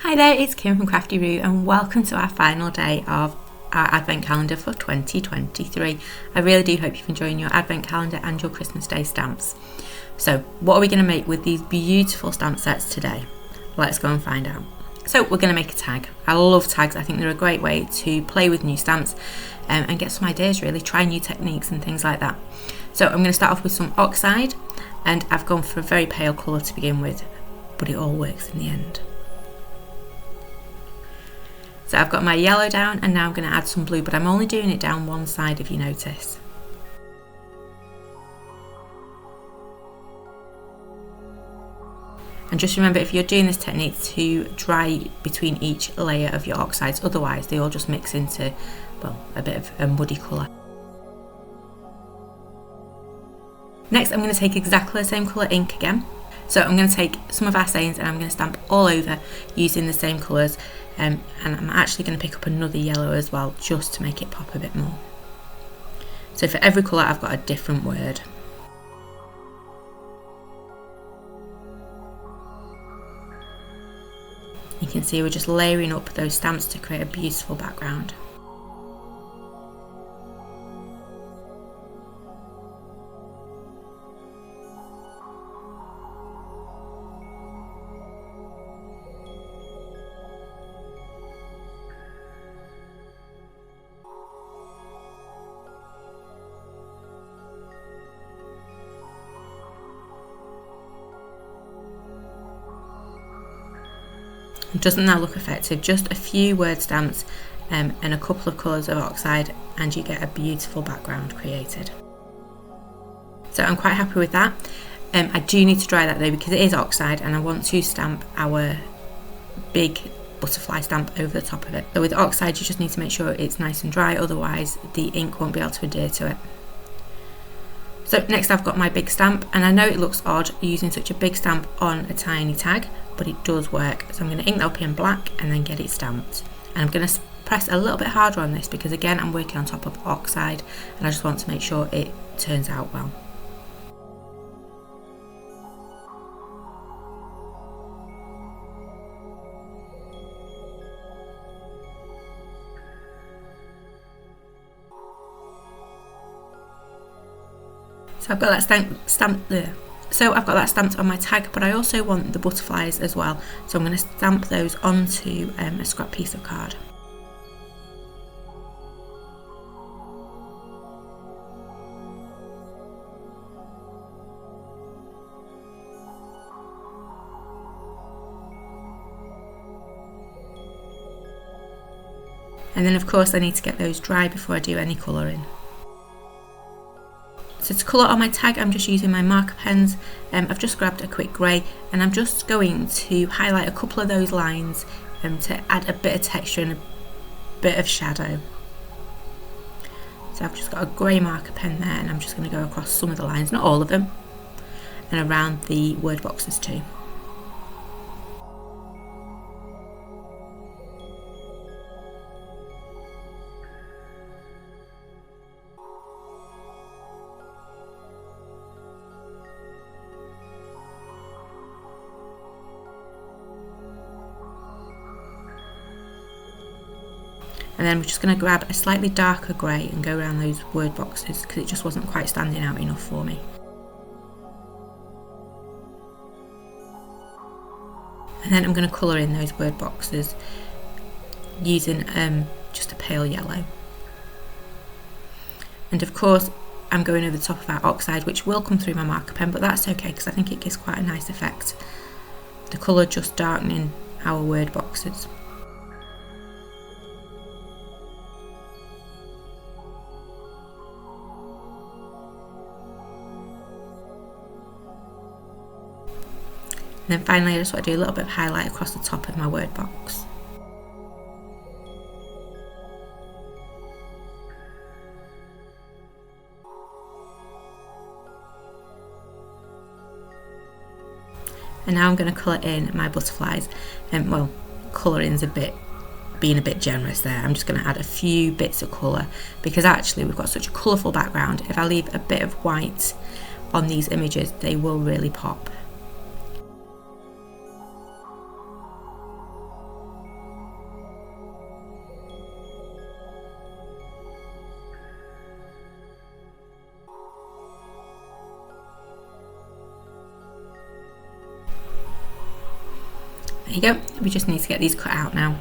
Hi there, it's Kim from Crafty Roo and welcome to our final day of our advent calendar for 2023. I really do hope you're enjoying your advent calendar and your Christmas Day stamps. So what are we going to make with these beautiful stamp sets today? Let's go and find out. So we're going to make a tag. I love tags. I think they're a great way to play with new stamps and get some ideas, really, try new techniques and things like that. So I'm going to start off with some oxide, and I've gone for a very pale colour to begin with, but it all works in the end. So I've got my yellow down and now I'm going to add some blue, but I'm only doing it down one side if you notice. And just remember, if you're doing this technique, to dry between each layer of your oxides, otherwise they all just mix into, well, a bit of a muddy colour. Next I'm going to take exactly the same colour ink again. So I'm going to take some of our sayings and I'm going to stamp all over using the same colours, and I'm actually going to pick up another yellow as well, just to make it pop a bit more. So for every colour I've got a different word. You can see we're just layering up those stamps to create a beautiful background. Doesn't that look effective? Just a few word stamps and a couple of colours of oxide and you get a beautiful background created. So I'm quite happy with that. I do need to dry that though, because it is oxide and I want to stamp our big butterfly stamp over the top of it. So with oxide you just need to make sure it's nice and dry, otherwise the ink won't be able to adhere to it. So next I've got my big stamp, and I know it looks odd using such a big stamp on a tiny tag, but it does work. So I'm going to ink that up in black and then get it stamped. And I'm going to press a little bit harder on this because again I'm working on top of oxide and I just want to make sure it turns out well. So I've got that stamped there. So I've got that stamped on my tag, but I also want the butterflies as well. So I'm going to stamp those onto a scrap piece of card. And then of course I need to get those dry before I do any colouring. So to colour on my tag I'm just using my marker pens. I've just grabbed a quick grey and I'm just going to highlight a couple of those lines to add a bit of texture and a bit of shadow. So I've just got a grey marker pen there and I'm just going to go across some of the lines, not all of them, and around the word boxes too. And then we're just going to grab a slightly darker grey and go around those word boxes because it just wasn't quite standing out enough for me. And then I'm going to colour in those word boxes using just a pale yellow. And of course I'm going over the top of our oxide, which will come through my marker pen, but that's okay because I think it gives quite a nice effect. The colour just darkening our word boxes. And then finally I just want to do a little bit of highlight across the top of my word box. And now I'm going to colour in my butterflies, and well, colouring's being a bit generous there. I'm just going to add a few bits of colour because actually we've got such a colourful background. If I leave a bit of white on these images, they will really pop. There you go, we just need to get these cut out now.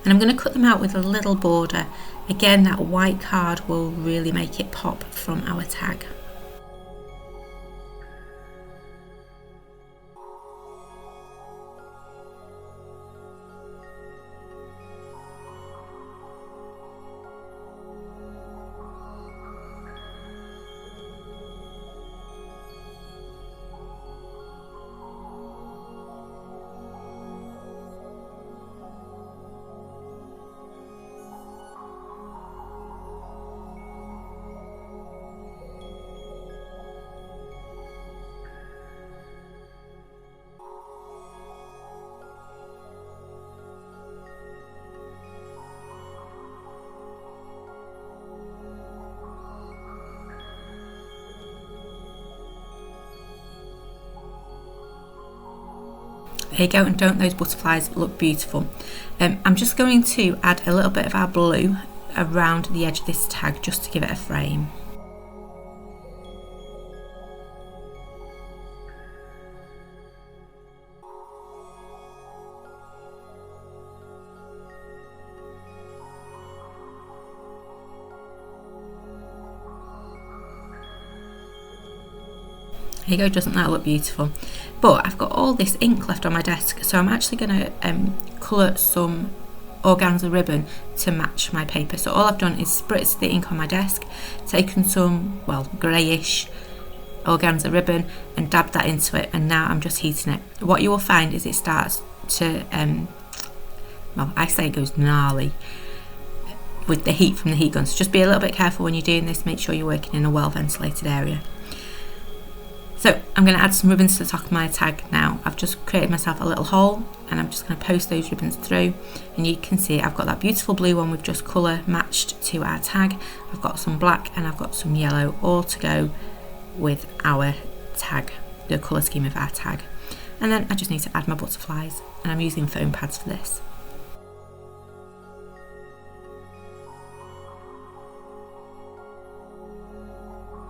And I'm going to cut them out with a little border. Again, that white card will really make it pop from our tag. There you go, and don't those butterflies look beautiful? I'm just going to add a little bit of our blue around the edge of this tag just to give it a frame. There you go, doesn't that look beautiful? But I've got all this ink left on my desk, so I'm actually going to colour some organza ribbon to match my paper. So all I've done is spritz the ink on my desk, taken some, well, greyish organza ribbon and dabbed that into it, and now I'm just heating it. What you will find is it starts to, well, I say it goes gnarly with the heat from the heat gun, so just be a little bit careful when you're doing this, make sure you're working in a well ventilated area. So I'm going to add some ribbons to the top of my tag now. I've just created myself a little hole and I'm just going to post those ribbons through, and you can see I've got that beautiful blue one with just colour matched to our tag. I've got some black and I've got some yellow, all to go with our tag, the colour scheme of our tag. And then I just need to add my butterflies, and I'm using foam pads for this.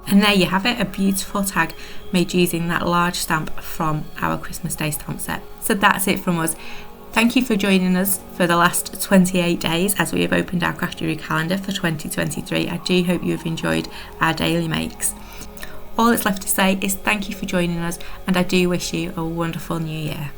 And there you have it, a beautiful tag made using that large stamp from our Christmas Day stamp set. So that's it from us. Thank you for joining us for the last 28 days as we have opened our Crafty Roo calendar for 2023. I do hope you have enjoyed our daily makes. All that's left to say is thank you for joining us, and I do wish you a wonderful new year.